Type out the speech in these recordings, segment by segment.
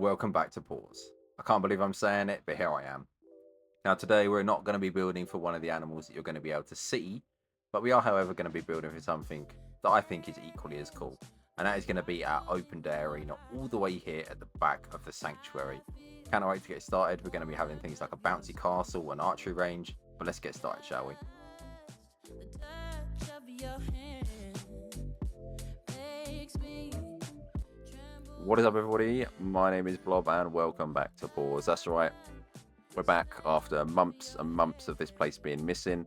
Welcome back to Pause. I can't believe I'm saying it, but here I am. Now, today we're not going to be building for one of the animals that you're going to be able to see, but we are, however, going to be building for something that I think is equally as cool. And that is going to be our open day arena all the way here at the back of the sanctuary. Can't wait to get started. We're going to be having things like a bouncy castle, an archery range, but let's get started, shall we? What is up, everybody? My name is Blob, and welcome back to Pause. That's right, we're back after months and months of this place being missing.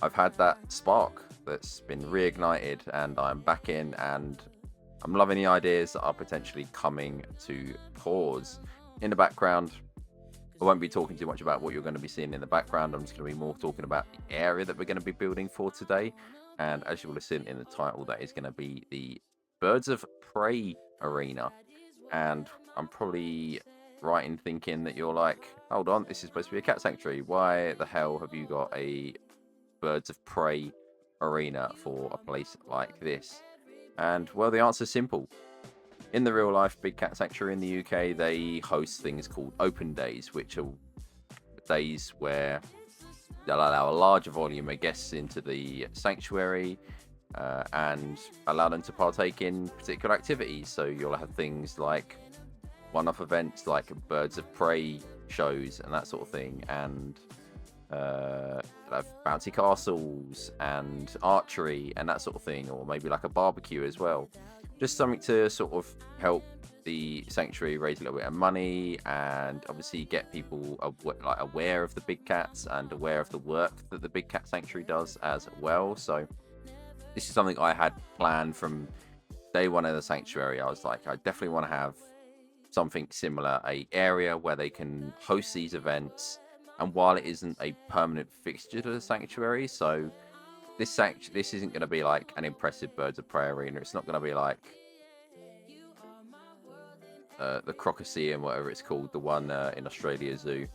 I've had that spark that's been reignited, and I'm back in, and I'm loving the ideas that are potentially coming to Pause. In the background, I won't be talking too much about what you're going to be seeing in the background. I'm just going to be more talking about the area that we're going to be building for today. And as you will have seen in the title, that is going to be the Birds of Prey arena. And I'm probably right in thinking that you're like, hold on, this is supposed to be a cat sanctuary. Why the hell have you got a Birds of Prey arena for a place like this? And well, the answer is simple. In the real life big cat sanctuary in the UK, they host things called open days, which are days where they'll allow a larger volume of guests into the sanctuary and allow them to partake in particular activities. So you'll have things like one-off events like birds of prey shows and that sort of thing, and have bouncy castles and archery and that sort of thing, or maybe like a barbecue as well. Just something to sort of help the sanctuary raise a little bit of money, and obviously get people aware of the big cats and aware of the work that the big cat sanctuary does as well. So this is something I had planned from day one of the sanctuary. I was like, I definitely want to have something similar, a area where they can host these events. And while it isn't a permanent fixture to the sanctuary, so this isn't going to be like an impressive birds of prey arena. It's not going to be like the Crocoseum, whatever it's called, the one in Australia Zoo,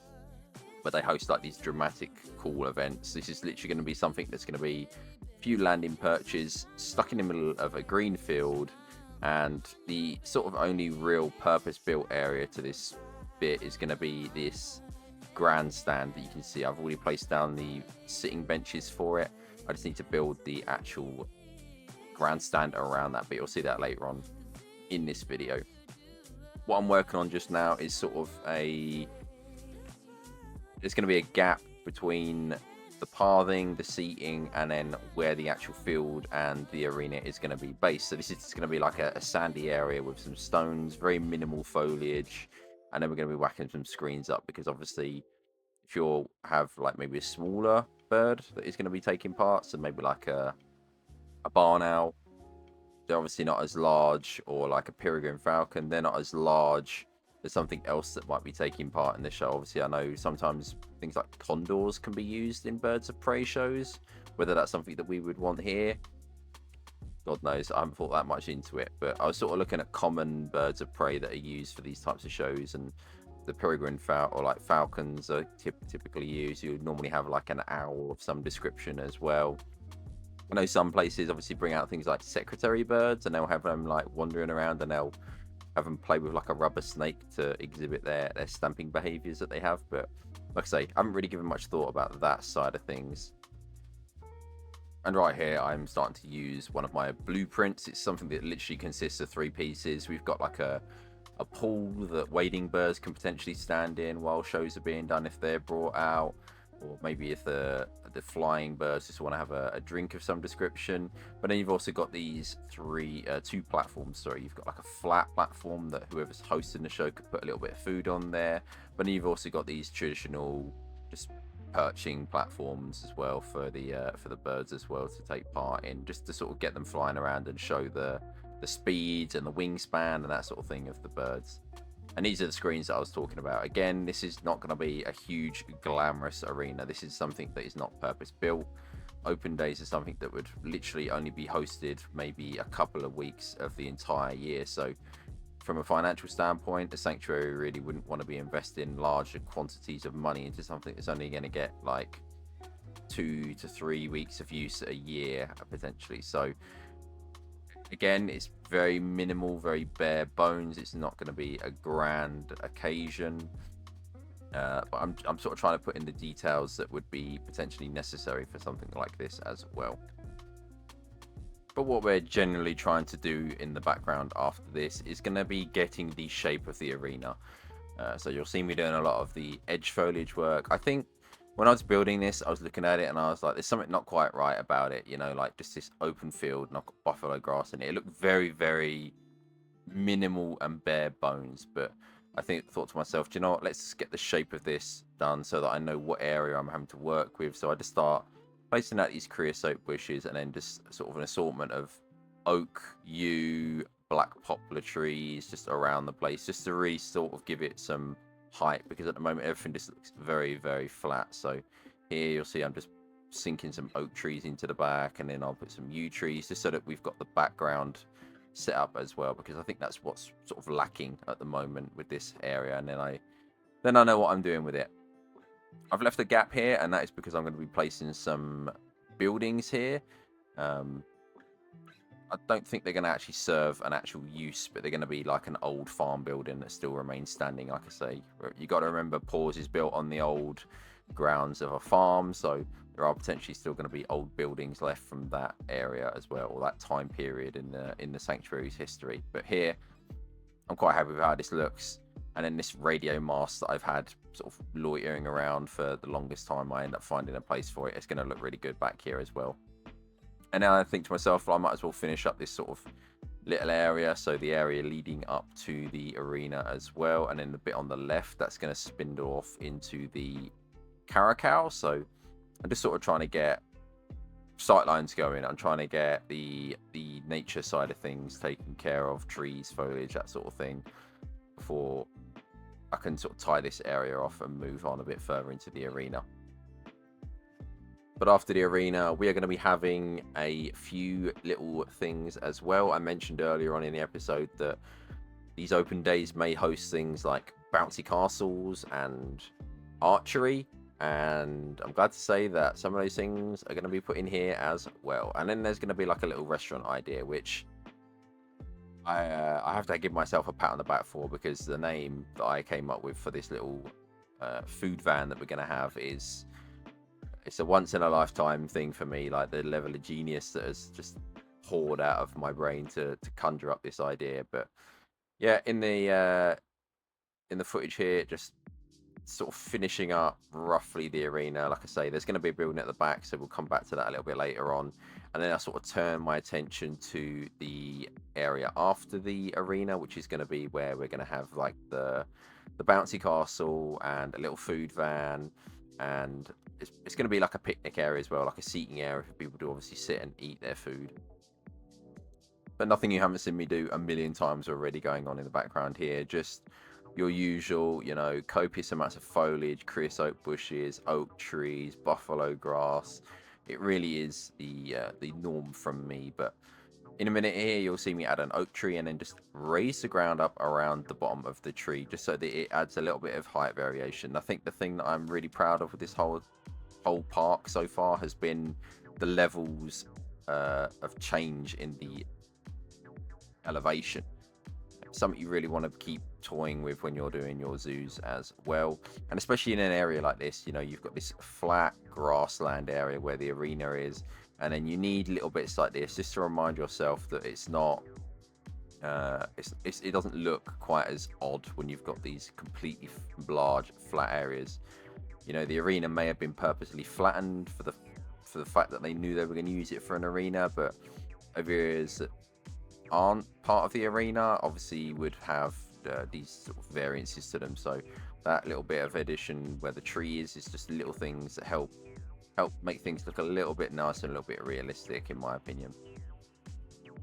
where they host like these dramatic, cool events. This is literally going to be something that's going to be a few landing perches stuck in the middle of a green field, and the sort of only real purpose-built area to this bit is going to be this grandstand that you can see. I've already placed down the sitting benches for it. I just need to build the actual grandstand around that, but you'll see that later on in this video. What I'm working on just now is sort of there's going to be a gap between the pathing, the seating, and then where the actual field and the arena is going to be based. So this is going to be like a sandy area with some stones, very minimal foliage, and then we're going to be whacking some screens up, because obviously if you'll have like maybe a smaller bird that is going to be taking part, so maybe like a barn owl, they're obviously not as large, or like a peregrine falcon, they're not as large. There's something else that might be taking part in the show. Obviously, I know sometimes things like condors can be used in birds of prey shows. Whether that's something that we would want here, God knows. I haven't thought that much into it. But I was sort of looking at common birds of prey that are used for these types of shows, and the peregrine falcon, or like falcons, are typically used. You would normally have like an owl of some description as well. I know some places obviously bring out things like secretary birds, and they'll have them like wandering around, and they'll have them play with like a rubber snake to exhibit their stamping behaviors that they have. But like I say, I haven't really given much thought about that side of things. And right here, I'm starting to use one of my blueprints. It's something that literally consists of 3 pieces. We've got like a pool that wading birds can potentially stand in while shows are being done if they're brought out, or maybe if the flying birds just want to have a drink of some description. But then you've also got these 2 platforms. Sorry, you've got like a flat platform that whoever's hosting the show could put a little bit of food on there. But then you've also got these traditional just perching platforms as well for the birds as well to take part in, just to sort of get them flying around and show the speeds and the wingspan and that sort of thing of the birds. And these are the screens that I was talking about. Again, this is not going to be a huge glamorous arena. This is something that is not purpose built. Open days is something that would literally only be hosted maybe a couple of weeks of the entire year. So from a financial standpoint, the sanctuary really wouldn't want to be investing larger quantities of money into something that's only going to get like 2 to 3 weeks of use a year potentially. So Again, it's very minimal, very bare bones. It's not going to be a grand occasion. But I'm sort of trying to put in the details that would be potentially necessary for something like this as well. But what we're generally trying to do in the background after this is going to be getting the shape of the arena. So you'll see me doing a lot of the edge foliage work. I think when I was building this, I was looking at it and I was like, there's something not quite right about it. You know, like just this open field, and I've got buffalo grass in it. It looked very, very minimal and bare bones. But I thought to myself, do you know what? Let's just get the shape of this done so that I know what area I'm having to work with. So I just start placing out these creosote bushes and then just sort of an assortment of oak, yew, black poplar trees just around the place, just to really sort of give it some height, because at the moment everything just looks very, very flat. So here you'll see I'm just sinking some oak trees into the back, and then I'll put some yew trees just so that we've got the background set up as well, because I think that's what's sort of lacking at the moment with this area. And then I know what I'm doing with it. I've left a gap here, and that is because I'm going to be placing some buildings here. I don't think they're going to actually serve an actual use, but they're going to be like an old farm building that still remains standing. Like I say, you got to remember, P.A.W.S is built on the old grounds of a farm, so there are potentially still going to be old buildings left from that area as well, or that time period in the sanctuary's history. But here, I'm quite happy with how this looks. And then this radio mast that I've had sort of loitering around for the longest time, I end up finding a place for it. It's going to look really good back here as well. And now I think to myself, well, I might as well finish up this sort of little area. So the area leading up to the arena as well. And then the bit on the left, that's going to spindle off into the caracal. So I'm just sort of trying to get sightlines going. I'm trying to get the nature side of things taken care of, trees, foliage, that sort of thing, before I can sort of tie this area off and move on a bit further into the arena. But after the arena, we are going to be having a few little things as well. I mentioned earlier on in the episode that these open days may host things like bouncy castles and archery. And I'm glad to say that some of those things are going to be put in here as well. And then there's going to be like a little restaurant idea, which I have to give myself a pat on the back for, because the name that I came up with for this little food van that we're going to have it's a once in a lifetime thing for me. Like the level of genius that has just poured out of my brain to conjure up this idea. But yeah, in the footage here, just sort of finishing up roughly the arena. Like I say, there's going to be a building at the back, so we'll come back to that a little bit later on. And then I sort of turn my attention to the area after the arena, which is going to be where we're going to have like the bouncy castle and a little food van, and it's going to be like a picnic area as well, like a seating area for people to obviously sit and eat their food. But nothing you haven't seen me do a million times already going on in the background here. Just your usual, you know, copious amounts of foliage, creosote bushes, oak trees, buffalo grass. It really is the norm from me. But in a minute here, you'll see me add an oak tree and then just raise the ground up around the bottom of the tree, just so that it adds a little bit of height variation. I think the thing that I'm really proud of with this whole park so far has been the levels of change in the elevation. Something you really want to keep toying with when you're doing your zoos as well, and especially in an area like this. You know, you've got this flat grassland area where the arena is, and then you need little bits like this just to remind yourself that it's not it doesn't look quite as odd when you've got these completely large flat areas. You know, the arena may have been purposely flattened for the fact that they knew they were going to use it for an arena, but areas that aren't part of the arena obviously would have these sort of variances to them. So that little bit of addition where the tree is just little things that help make things look a little bit nicer and a little bit realistic, in my opinion.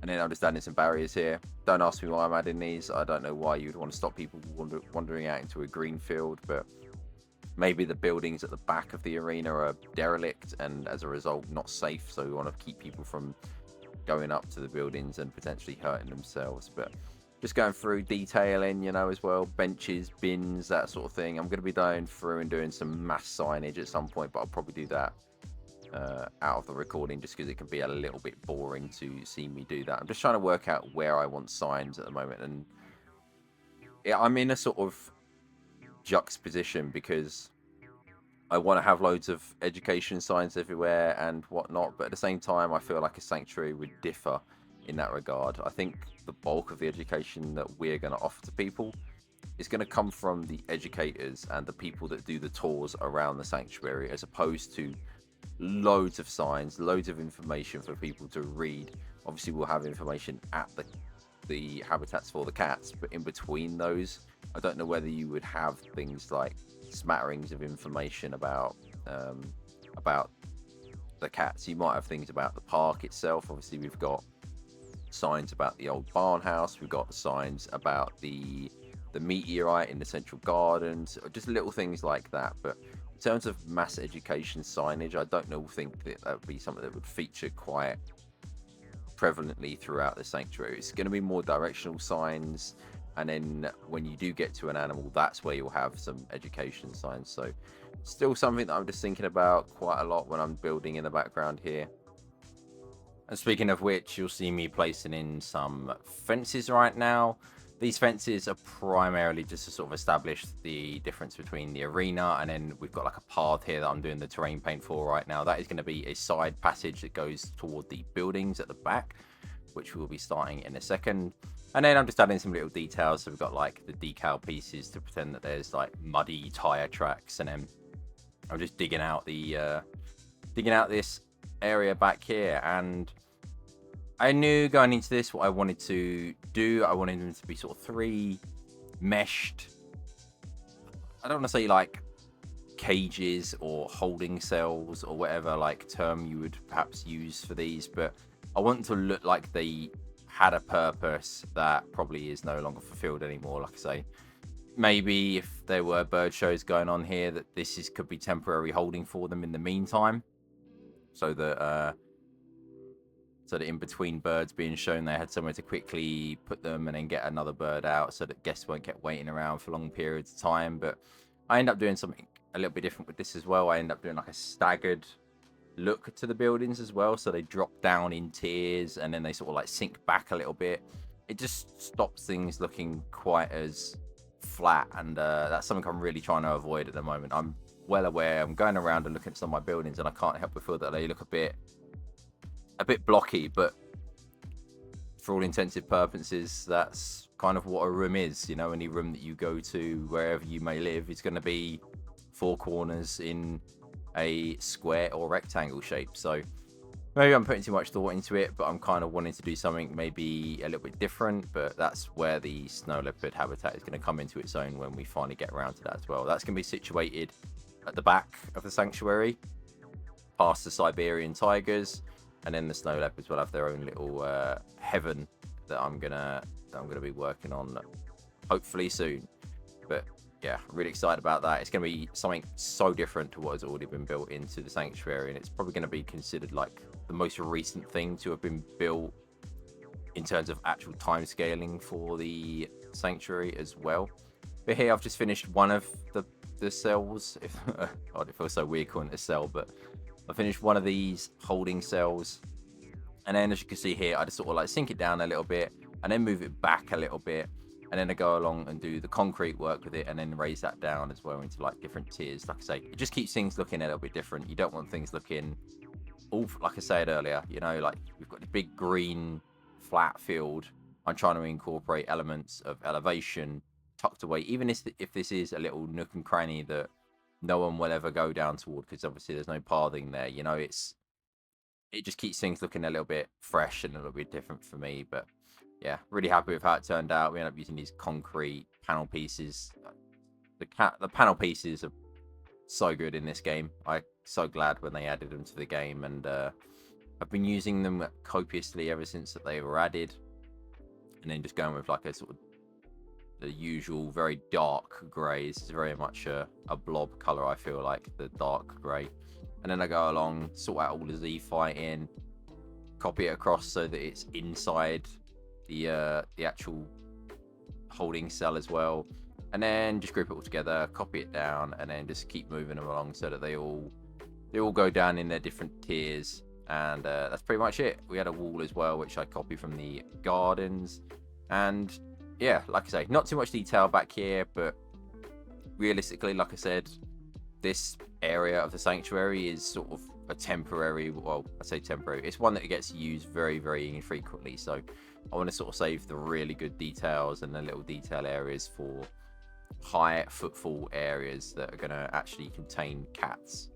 And then I'm just adding some barriers here. Don't ask me why I'm adding these. I don't know why you'd want to stop people wandering out into a green field, but maybe the buildings at the back of the arena are derelict and as a result not safe, so we want to keep people from going up to the buildings and potentially hurting themselves. But just going through detailing, you know, as well, benches, bins, that sort of thing. I'm going to be going through and doing some mass signage at some point, but I'll probably do that out of the recording, just because it can be a little bit boring to see me do that. I'm just trying to work out where I want signs at the moment, and yeah, I'm in a sort of juxtaposition because I want to have loads of education signs everywhere and whatnot, but at the same time, I feel like a sanctuary would differ in that regard. I think the bulk of the education that we're going to offer to people is going to come from the educators and the people that do the tours around the sanctuary, as opposed to loads of signs, loads of information for people to read. Obviously, we'll have information at the habitats for the cats, but in between those, I don't know whether you would have things like smatterings of information about the cats. You might have things about the park itself. Obviously, we've got signs about the old barn house. We've got signs about the meteorite in the central gardens, or just little things like that. But in terms of mass education signage, I don't think that would be something that would feature quite prevalently throughout the sanctuary. It's going to be more directional signs, and then when you do get to an animal, that's where you'll have some education signs. So still something that I'm just thinking about quite a lot when I'm building in the background here. And speaking of which, you'll see me placing in some fences right now. These fences are primarily just to sort of establish the difference between the arena, and then we've got like a path here that I'm doing the terrain paint for right now. That is going to be a side passage that goes toward the buildings at the back, which we'll be starting in a second. And then I'm just adding some little details. So we've got like the decal pieces to pretend that there's like muddy tire tracks, and then I'm just digging out this area back here. And I knew going into this what I wanted to do. I wanted them to be sort of 3 meshed, I don't want to say like cages or holding cells or whatever like term you would perhaps use for these, but I want them to look like they had a purpose that probably is no longer fulfilled anymore. Like I say, maybe if there were bird shows going on here, that this could be temporary holding for them in the meantime, so that in between birds being shown, they had somewhere to quickly put them and then get another bird out, so that guests won't get waiting around for long periods of time. But I end up doing something a little bit different with this as well. I end up doing like a staggered look to the buildings as well, so they drop down in tiers and then they sort of like sink back a little bit. It just stops things looking quite as flat, and that's something I'm really trying to avoid at the moment. I'm well aware, I'm going around and looking at some of my buildings, and I can't help but feel that they look a bit blocky, but for all intensive purposes, that's kind of what a room is. You know, any room that you go to, wherever you may live, is going to be 4 corners in a square or rectangle shape. So maybe I'm putting too much thought into it, but I'm kind of wanting to do something maybe a little bit different. But that's where the snow leopard habitat is going to come into its own when we finally get around to that as well. That's going to be situated at the back of the sanctuary, past the Siberian tigers. And then the snow leopards will have their own little heaven that I'm gonna be working on hopefully soon. But yeah, really excited about that. It's gonna be something so different to what has already been built into the sanctuary, and it's probably gonna be considered like the most recent thing to have been built in terms of actual time scaling for the sanctuary as well. But here I've just finished one of the cells. God, it feels so weird calling it a cell, but I finished one of these holding cells, and then as you can see here, I just sort of like sink it down a little bit and then move it back a little bit, and then I go along and do the concrete work with it and then raise that down as well into like different tiers. Like I say, it just keeps things looking a little bit different. You don't want things looking all, like I said earlier, you know, like we've got the big green flat field. I'm trying to incorporate elements of elevation tucked away, even if this is a little nook and cranny that no one will ever go down toward, because obviously there's no pathing there. You know, it just keeps things looking a little bit fresh and a little bit different for me. But yeah, really happy with how it turned out. We ended up using these concrete panel pieces. The panel pieces are so good in this game. I'm so glad when they added them to the game, and I've been using them copiously ever since that they were added. And then just going with like a sort of the usual very dark greys. It's very much a blob color, I feel like, the dark grey. And then I go along, sort out all the Z fighting, copy it across so that it's inside the actual holding cell as well, and then just group it all together, copy it down, and then just keep moving them along so that they all They all go down in their different tiers, and that's pretty much it. We had a wall as well, which I copied from the gardens, and yeah, like I say, not too much detail back here, but realistically, like I said, this area of the sanctuary is sort of a temporary, well, I say temporary, it's one that gets used very, very infrequently, so I want to sort of save the really good details and the little detail areas for high footfall areas that are going to actually contain cats.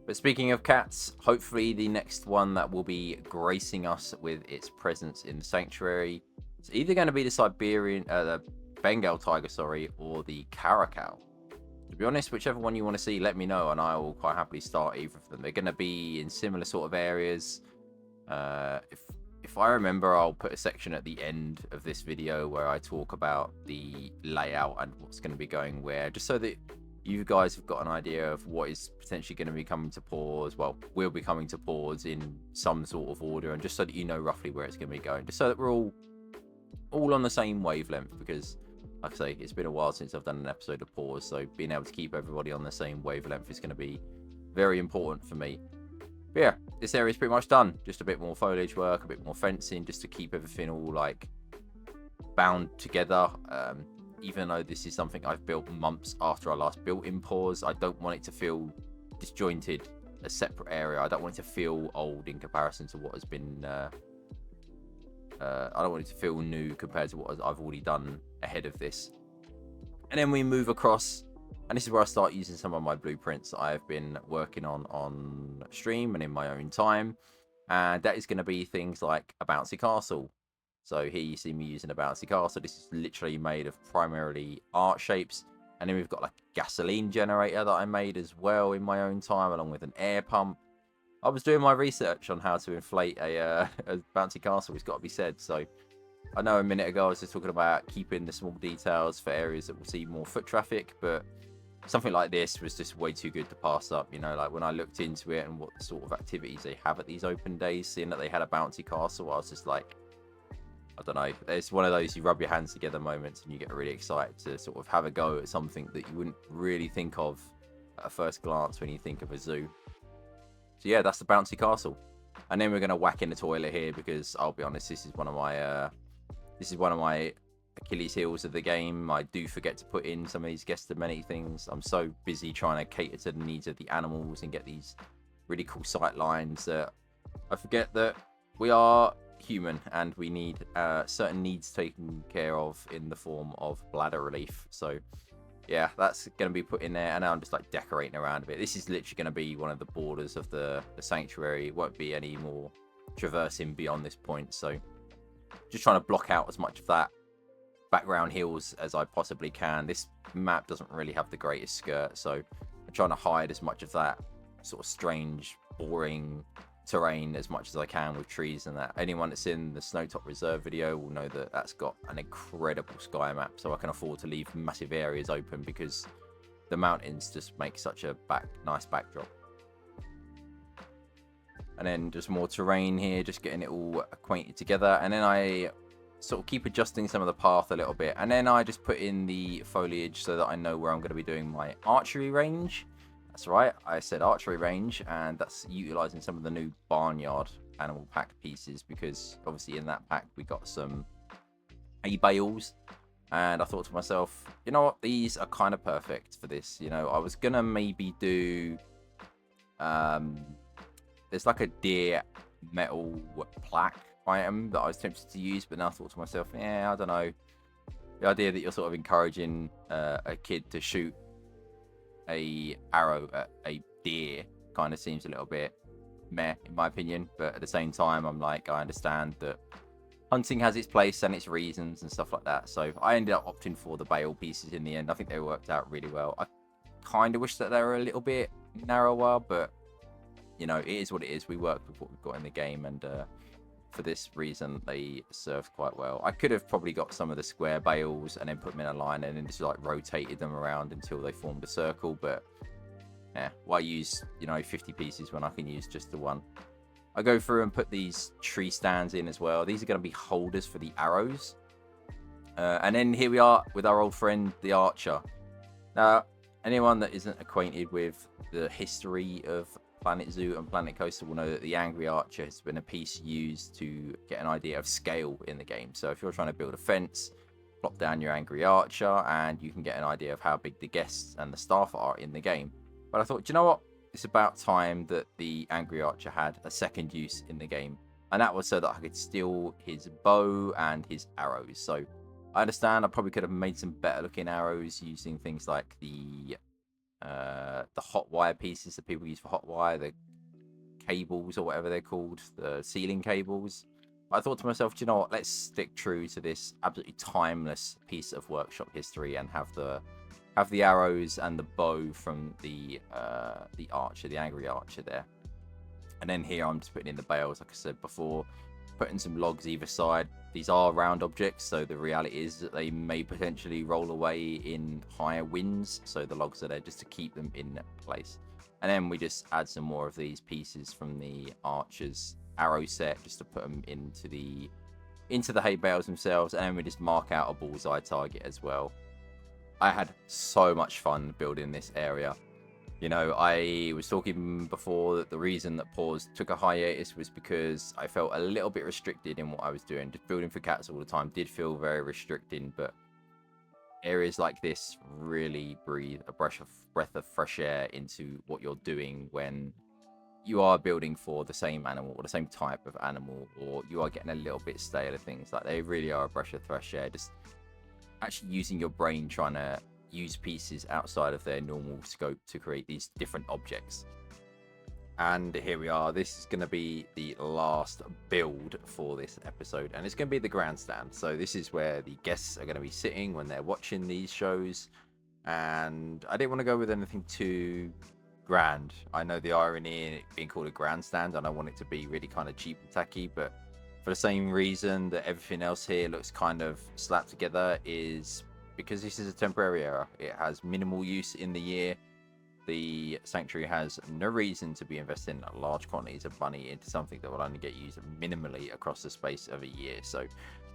But speaking of cats, hopefully the next one that will be gracing us with its presence in the sanctuary is either going to be the Bengal tiger, or the caracal. To be honest, whichever one you want to see, let me know, and I will quite happily start either of them. They're going to be in similar sort of areas. If I remember, I'll put a section at the end of this video where I talk about the layout and what's going to be going where, just so that you guys have got an idea of what is potentially going to be coming to P.A.W.S. Well, will be coming to P.A.W.S. in some sort of order, and just so that you know roughly where it's going to be going, just so that we're all on the same wavelength, because like I say, it's been a while since I've done an episode of P.A.W.S., so being able to keep everybody on the same wavelength is going to be very important for me. But yeah, this area is pretty much done. Just a bit more foliage work, a bit more fencing, just to keep everything all like bound together. Even though this is something I've built months after I last built in P.A.W.S., I don't want it to feel disjointed, a separate area. I don't want it to feel old in comparison to what has been... I don't want it to feel new compared to what I've already done ahead of this. And then we move across, and this is where I start using some of my blueprints that I've been working on stream and in my own time. And that is going to be things like a bouncy castle. So here you see me using a bouncy castle. This is literally made of primarily art shapes. And then we've got like a gasoline generator that I made as well in my own time, along with an air pump. I was doing my research on how to inflate a bouncy castle, it's got to be said. So I know a minute ago I was just talking about keeping the small details for areas that will see more foot traffic, but something like this was just way too good to pass up. You know, like when I looked into it and what sort of activities they have at these open days, seeing that they had a bouncy castle, I was just like, I don't know. It's one of those you rub your hands together moments and you get really excited to sort of have a go at something that you wouldn't really think of at a first glance when you think of a zoo. So yeah, that's the bouncy castle. And then we're going to whack in the toilet here, because I'll be honest, this is one of my Achilles heels of the game. I do forget to put in some of these guest amenity things. I'm so busy trying to cater to the needs of the animals and get these really cool sight lines that I forget that we are human and we need certain needs taken care of in the form of bladder relief. So yeah, that's going to be put in there, and now I'm just like decorating around a bit. This is literally going to be one of the borders of the sanctuary. It won't be any more traversing beyond this point, so just trying to block out as much of that background hills as I possibly can. This map doesn't really have the greatest skirt, so I'm trying to hide as much of that sort of strange, boring terrain as much as I can with trees and that. Anyone that's in the Snowtop Reserve video will know that that's got an incredible sky map, so I can afford to leave massive areas open because the mountains just make such a nice backdrop. And then just more terrain here, just getting it all acquainted together, and then I sort of keep adjusting some of the path a little bit, and then I just put in the foliage so that I know where I'm going to be doing my archery range. That's right, I said archery range, and that's utilizing some of the new barnyard animal pack pieces, because obviously in that pack we got some A.W.S I, and I thought to myself, you know what, these are kind of perfect for this. You know, I was gonna maybe do there's like a deer metal plaque item that I was tempted to use, but now I thought to myself, yeah, I don't know, the idea that you're sort of encouraging a kid to shoot a arrow at a deer kind of seems a little bit meh in my opinion. But at the same time, I'm like, I understand that hunting has its place and its reasons and stuff like that, so I ended up opting for the bale pieces in the end. I think they worked out really well. I kind of wish that they were a little bit narrower, but you know, it is what it is. We worked with what we've got in the game, and for this reason they served quite well. I could have probably got some of the square bales and then put them in a line and then just like rotated them around until they formed a circle, but yeah, why use, you know, 50 pieces when I can use just the one. I go through and put these tree stands in as well. These are going to be holders for the arrows, and then here we are with our old friend the archer. Now Anyone that isn't acquainted with the history of Planet Zoo and Planet Coaster will know that the Angry Archer has been a piece used to get an idea of scale in the game. So if you're trying to build a fence, plop down your Angry Archer and you can get an idea of how big the guests and the staff are in the game. But I thought, you know what? It's about time that the Angry Archer had a second use in the game. And that was so that I could steal his bow and his arrows. So I understand I probably could have made some better looking arrows using things like the hot wire pieces that people use for hot wire, the cables or whatever they're called, the ceiling cables. But I thought to myself, do you know what? Let's stick true to this absolutely timeless piece of workshop history and have the arrows and the bow from the archer, the Angry Archer there. And then here I'm just putting in the bales, like I said before, putting some logs either side. These are round objects, so the reality is that they may potentially roll away in higher winds, so the logs are there just to keep them in place. And then we just add some more of these pieces from the archer's arrow set just to put them into the hay bales themselves, and then we just mark out a bullseye target as well. I had so much fun building this area. You know, I was talking before that the reason that P.A.W.S took a hiatus was because I felt a little bit restricted in what I was doing. Just building for cats all the time did feel very restricting, but areas like this really breathe a breath of fresh air into what you're doing when you are building for the same animal or the same type of animal, or you are getting a little bit stale of things. Like, they really are a breath of fresh air. Just actually using your brain, trying to use pieces outside of their normal scope to create these different objects. And here we are. This is going to be the last build for this episode, and it's going to be the grandstand. So this is where the guests are going to be sitting when they're watching these shows, and I didn't want to go with anything too grand. I know the irony in it being called a grandstand, and I want it to be really kind of cheap and tacky, but for the same reason that everything else here looks kind of slapped together, is because this is a temporary area. It has minimal use in the year. The sanctuary has no reason to be investing large quantities of money into something that will only get used minimally across the space of a year. So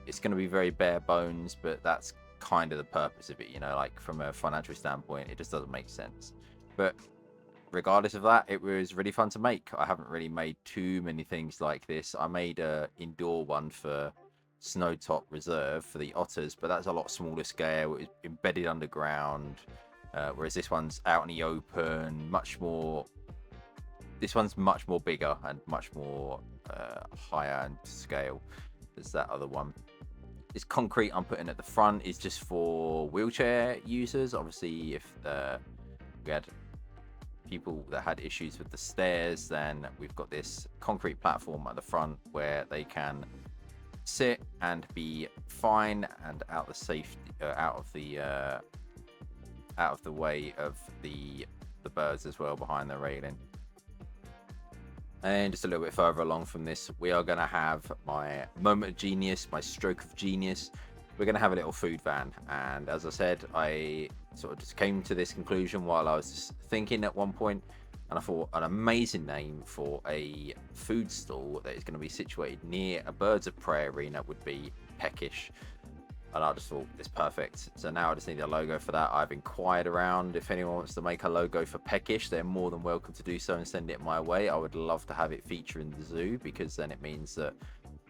it's going to be very bare bones, but that's kind of the purpose of it, you know, like from a financial standpoint, it just doesn't make sense. But regardless of that, it was really fun to make. I haven't really made too many things like this. I made a indoor one for Snowtop Reserve for the otters, but that's a lot smaller scale. It was embedded underground, whereas this one's out in the open, much more. This one's much more bigger and much more higher in scale. There's that other one. This concrete I'm putting at the front is just for wheelchair users. Obviously, if we had people that had issues with the stairs, then we've got this concrete platform at the front where they can sit and be fine and out of the way of the birds as well behind the railing. And just a little bit further along from this, we are going to have my moment of genius, my stroke of genius. We're going to have a little food van, and as I said, I sort of just came to this conclusion while I was just thinking at one point, and I thought an amazing name for a food stall that is going to be situated near a birds of prey arena would be Peckish. And I just thought it's perfect. So now I just need a logo for that. I've inquired around. If anyone wants to make a logo for Peckish, they're more than welcome to do so and send it my way. I would love to have it feature in the zoo, because then it means that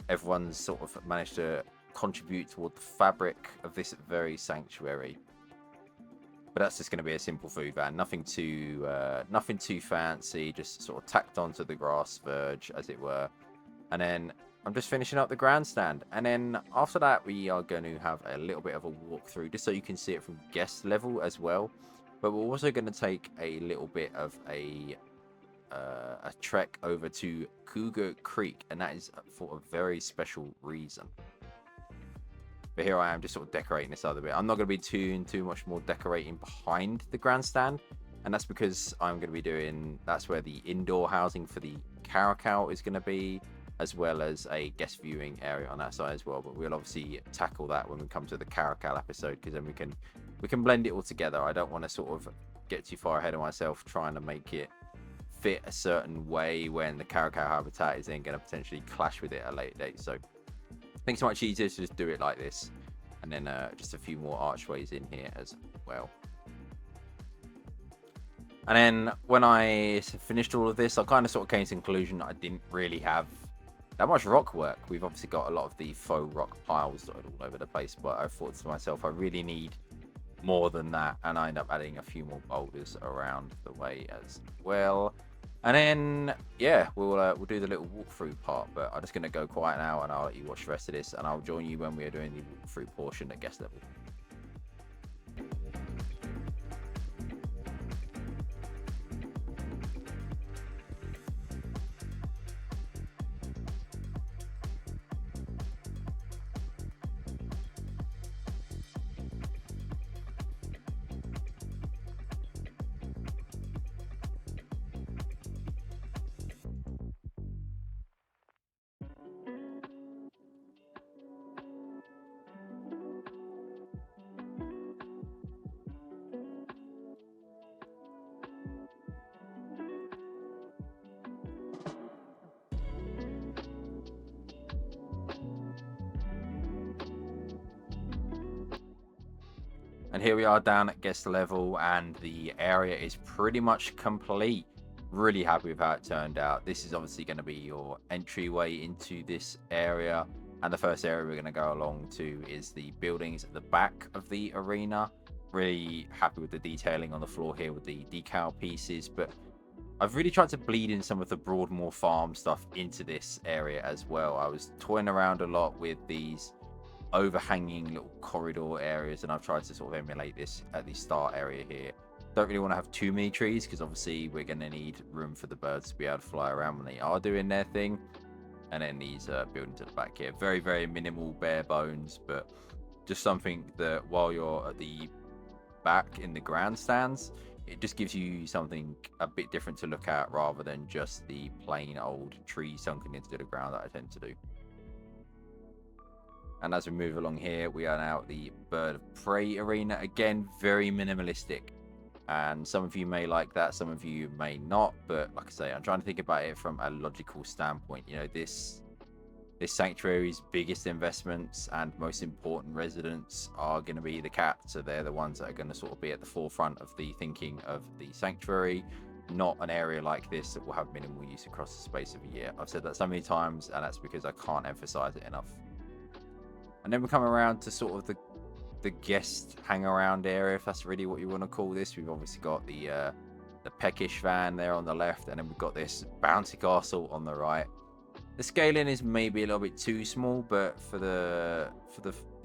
everyone's sort of managed to contribute toward the fabric of this very sanctuary. But that's just going to be a simple food van, nothing too fancy, just sort of tacked onto the grass verge, as it were. And then I'm just finishing up the grandstand, and then after that we are going to have a little bit of a walkthrough, just so you can see it from guest level as well. But we're also going to take a little bit of a trek over to Cougar Creek, and that is for a very special reason. But here I am just sort of decorating this other bit. I'm not going to be too much more decorating behind the grandstand. And that's because I'm going to be doing... That's where the indoor housing for the caracal is going to be, as well as a guest viewing area on that side as well. But we'll obviously tackle that when we come to the caracal episode, because then we can blend it all together. I don't want to sort of get too far ahead of myself trying to make it fit a certain way when the caracal habitat is then going to potentially clash with it at a later date. So I think it's much easier to just do it like this, and then just a few more archways in here as well. And then when I finished all of this, I kind of sort of came to the conclusion that I didn't really have that much rock work. We've obviously got a lot of the faux rock piles dotted all over the place, but I thought to myself, I really need more than that, and I end up adding a few more boulders around the way as well. And then yeah, we'll do the little walkthrough part, but I'm just gonna go quiet now, and I'll let you watch the rest of this, and I'll join you when we are doing the walkthrough portion at guest level. And here we are down at guest level, and the area is pretty much complete. Really happy with how it turned out. This is obviously going to be your entryway into this area, and the first area we're going to go along to is the buildings at the back of the arena. Really happy with the detailing on the floor here with the decal pieces, but I've really tried to bleed in some of the Broadmoor Farm stuff into this area as well. I was toying around a lot with these overhanging little corridor areas, and I've tried to sort of emulate this at the start area here. Don't really want to have too many trees because obviously we're going to need room for the birds to be able to fly around when they are doing their thing. And then these buildings at the back here, very, very minimal, bare bones, but just something that while you're at the back in the grandstands, it just gives you something a bit different to look at rather than just the plain old tree sunken into the ground that I tend to do. And as we move along here, we are now at the Bird of Prey arena. Again, very minimalistic. And some of you may like that, some of you may not. But like I say, I'm trying to think about it from a logical standpoint. You know, this sanctuary's biggest investments and most important residents are going to be the cats. So they're the ones that are going to sort of be at the forefront of the thinking of the sanctuary. Not an area like this that will have minimal use across the space of a year. I've said that so many times, and that's because I can't emphasize it enough. And then we come around to sort of the guest hang around area, if that's really what you want to call this. We've obviously got the peckish van there on the left, and then we've got this bouncy castle on the right. The scaling is maybe a little bit too small, but for the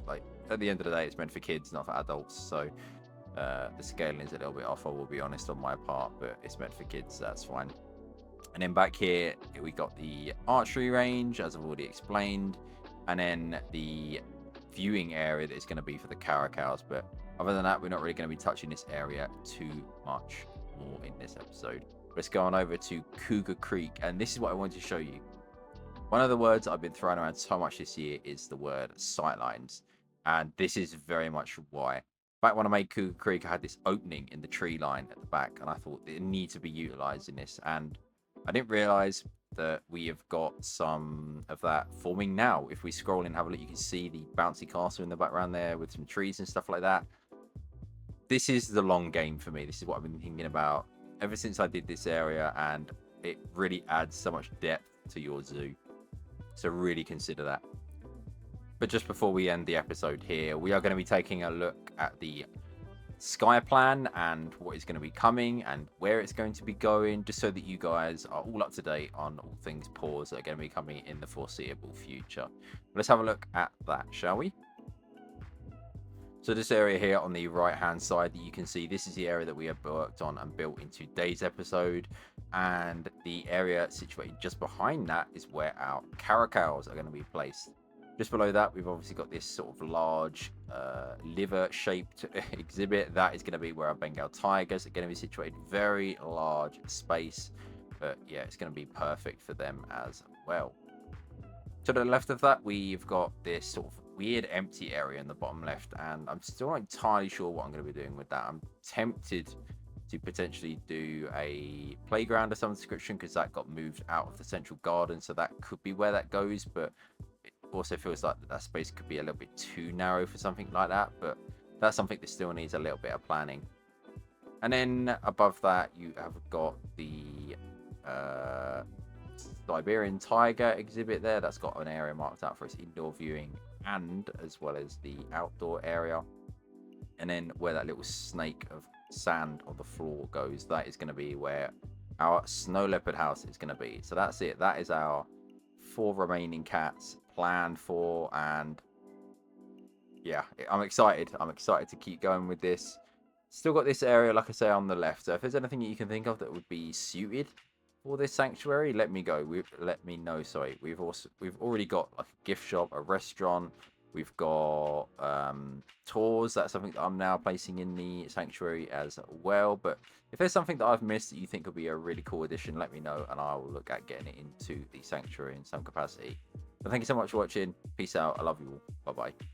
like at the end of the day, it's meant for kids, not for adults. So the scaling is a little bit off, I will be honest, on my part, but it's meant for kids, so that's fine. And then back here we got the archery range, as I've already explained, and then the viewing area that is going to be for the caracows. But other than that, we're not really going to be touching this area too much more in this episode. Let's go on over to Cougar Creek, and this is what I wanted to show you. One of the words I've been throwing around so much this year is the word sightlines, and this is very much why. Back when I made Cougar Creek, I had this opening in the tree line at the back, and I thought it needs to be utilized in this, and I didn't realize that we have got some of that forming now. If we scroll and have a look, you can see the bouncy castle in the background there with some trees and stuff like that. This is the long game for me. This is what I've been thinking about ever since I did this area, and it really adds so much depth to your zoo. So really consider that. But just before we end the episode here, we are going to be taking a look at the Sky plan and what is going to be coming and where it's going to be going, just so that you guys are all up to date on all things P.A.W.S that are going to be coming in the foreseeable future. Let's have a look at that, shall we? So this area here on the right hand side that you can see, this is the area that we have worked on and built in today's episode, and the area situated just behind that is where our caracows are going to be placed. Just below that, we've obviously got this sort of large liver-shaped exhibit. That is going to be where our Bengal tigers are going to be situated. Very large space, but yeah, it's going to be perfect for them as well. To the left of that, we've got this sort of weird empty area in the bottom left, and I'm still not entirely sure what I'm going to be doing with that. I'm tempted to potentially do a playground of some description because that got moved out of the central garden, so that could be where that goes, but also feels like that space could be a little bit too narrow for something like that, but that's something that still needs a little bit of planning. And then above that, you have got the uh, Siberian tiger exhibit there. That's got an area marked out for its indoor viewing and as well as the outdoor area. And then where that little snake of sand on the floor goes, that is going to be where our snow leopard house is going to be. So that's it. That is our 4 remaining cats planned for. And yeah, I'm excited. I'm excited to keep going with this. Still got this area, like I say, on the left. So if there's anything you can think of that would be suited for this sanctuary, let me know. Sorry, we've already got like a gift shop, a restaurant. We've got tours. That's something that I'm now placing in the sanctuary as well. But if there's something that I've missed that you think would be a really cool addition, let me know, and I will look at getting it into the sanctuary in some capacity. But thank you so much for watching. Peace out. I love you all. Bye bye.